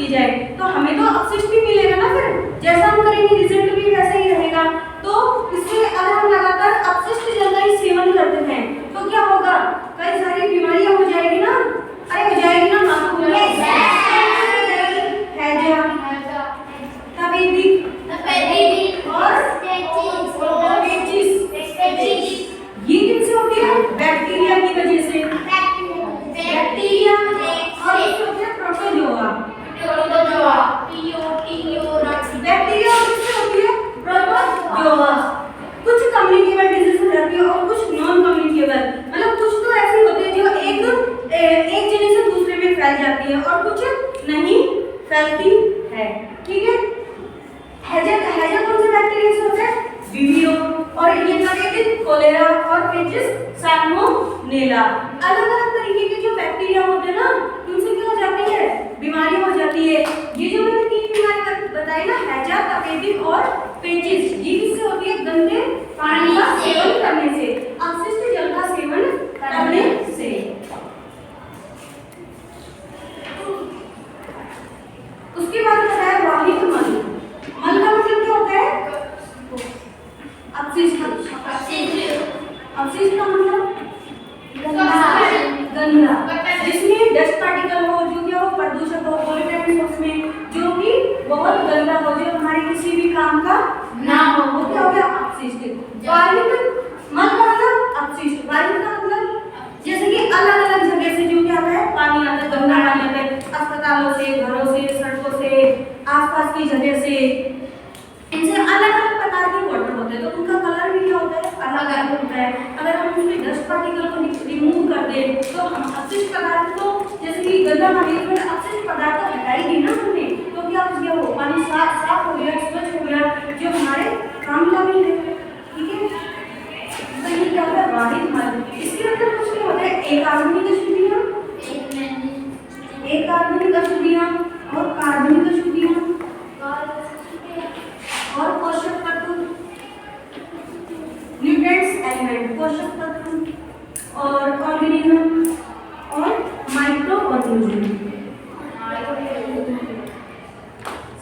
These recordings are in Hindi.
की जाए तो हमें तो अपशिष्ट भी मिलेगा ना। फिर जैसा हम करेंगे रिजल्ट भी वैसा ही रहेगा। तो इससे अगर हम लगातार अपशिष्ट जल का ही सेवन करते हैं तो क्या होगा, कई सारी बीमारियां हो जाएगी ना। अरे हो जाएगी ना, ये किनसे होती है, बैक्टीरिया की वजह से। बैक्टीरिया और इससे होते हैं प्रोटोजोआ। बैक्टीरिया किससे होती है, प्रोटोजोआ। कुछ कम्युनिकेबल डिजीज हो जाती है और कुछ नॉन कम्युनिकेबल, मतलब कुछ तो ऐसी होती है जो एक जने से दूसरे में फैल जाती है और कुछ नहीं फैलती है। ठीक है, हैजा कौन से बैक्टीरिया से होता है, विवियो, और ये करेक्ट कोलेरा और पेचिस साल्मोनेला। अलग अलग तरीके के जो बैक्टीरिया होते हैं ना, उनसे क्या हो जाती है, बीमारी हो जाती है। ये जो मैंने तीन बीमारी बताई ना, हैजा, तपेदिक और पेचिस, ये किससे होती है, गंदे पानी का सेवन करने से, अपशिष्ट जल का सेवन करने से। उसके बाद बताया वाहिक मल। मल का मतलब क्या होता है, अपशिष्ट का मतलब गंदा, जिसमें डस्ट पार्टिकल हो, जो क्या हो, प्रदूषक हो, पॉल्यूटेंट हो, उसमें जो कि बहुत गंदा हो, जो हमारे किसी भी काम का ना हो, वो क्या हो गया, अपशिष्ट। वाहिक मल का मतलब अपशिष्ट, वाहिक का मतलब जैसे कि अलग अलग जगह से जो क्या आता है, पानी आता है, गंदा पानी आता है, अस्पतालों से, घरों से, सड़कों से, आसपास की जगह से, इनसे अलग अलग प्रकार के वाटर होते हैं, तो उनका कलर भी क्या होता है, अलग अलग होता है। अगर हम उसमें डस्ट पार्टिकल को रिमूव कर दें तो हम अपशिष्ट पदार्थ को, जैसे कि गंदा पानी में अपशिष्ट पदार्थ को हटाएंगे ना हमने, तो क्या हो गया, वो पानी साफ हो गया, स्वच्छ हो गया, जो हमारे काम का भी है। ठीक है, तो ये क्या होता है, वाहिक मल। इसके अंदर कुछ क्या होता है, अकार्बनिक अशुद्धियां और कार्बनिक अशुद्धियां और पोषक तत्व, न्यूट्रिएंट्स एलिमेंट, पोषक तत्व और ऑर्गेनिज्म और माइक्रो ऑर्गेनिज्म।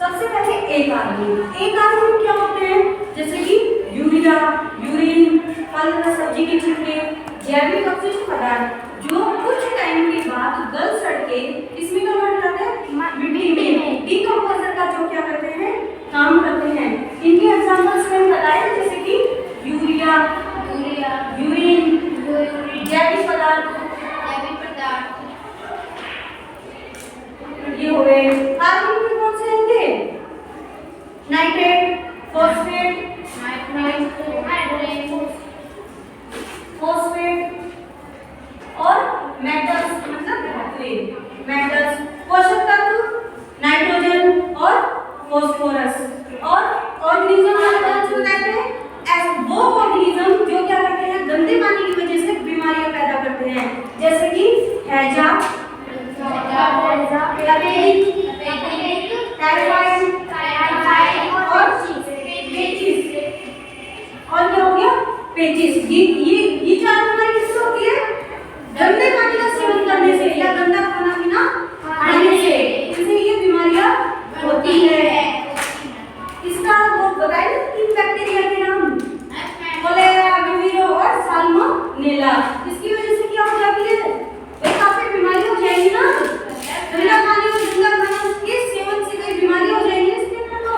सबसे पहले अकार्बनिक क्या होते हैं, जैसे कि यूरिया, यूरिन, फल तथा सब्जी के छिलके, जैविक अपशिष्ट पदार्थ जो कुछ टाइम के बाद गल सड़ के इसमें कन्वर्ट करते हैं मिट्टी में, डीकंपोजर का जो क्या करते हैं, काम करते हैं। इनके एग्जांपल्स मैंने बताए, जैसे कि यूरिया, यूरिन, जैविक पदार्थ ये हो गए। कार्बन में कौन से होंगे, नाइट्रेट, फॉस्फेट और मेटल्स, मतलब धातुएं, मेटल्स, पोषक तत्व, नाइट्रोजन और फॉस्फोरस। और ऑर्गेनिज्म वाले कौन बताए थे, वो ऑर्गेनिज्म जो क्या करते हैं, गंदे पानी की वजह से बीमारियां पैदा करते हैं, जैसे कि हैजा, टाइफाइड और पेचिस। और क्या हो गया, पेचिस। ये चार बीमारी किससे होती है, गंदे पानी का सेवन करने से या गंदा खाना पीना खाने से, इससे ये बीमारियां होती है। इसका वो बताए ना तीन बैक्टीरिया के नाम, कोलेरा, विवियो और साल्मोनेला। इसकी वजह से क्या हो जाती है, काफी बीमारी हो जाएगी ना, गंदा पानी और गंदा खाना के सेवन से कई बीमारी हो जाएगी इसके अंदर। तो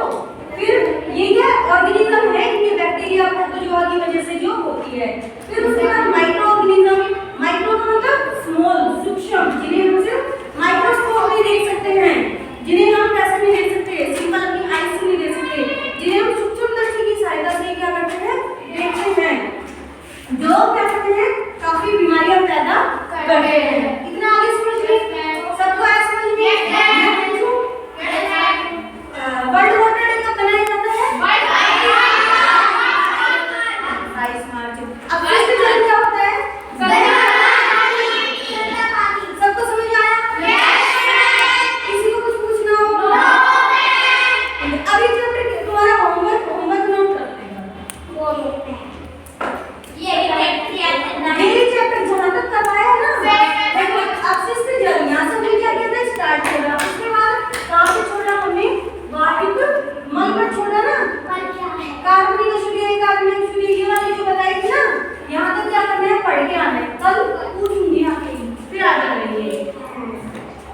फिर ये क्या ऑर्गेनिज्म है, ये बैक्टीरिया प्रोटोजोआ की वजह से जो होती है। फिर उसके बाद माइक्रो ऑर्गेनिज्म, माइक्रो का मतलब स्मॉल, सूक्ष्म, जिन्हें हम सिर्फ माइक्रोस्कोप में देख सकते हैं, जिन्हें हम कैसे नहीं देख सकते, सिंपल अपनी आईज से नहीं देख सकते, जिन्हें हम सूक्ष्मदर्शी की सहायता से क्या करते हैं, देखते हैं, जो क्या करते हैं, काफी बीमारियां पैदा करते हैं।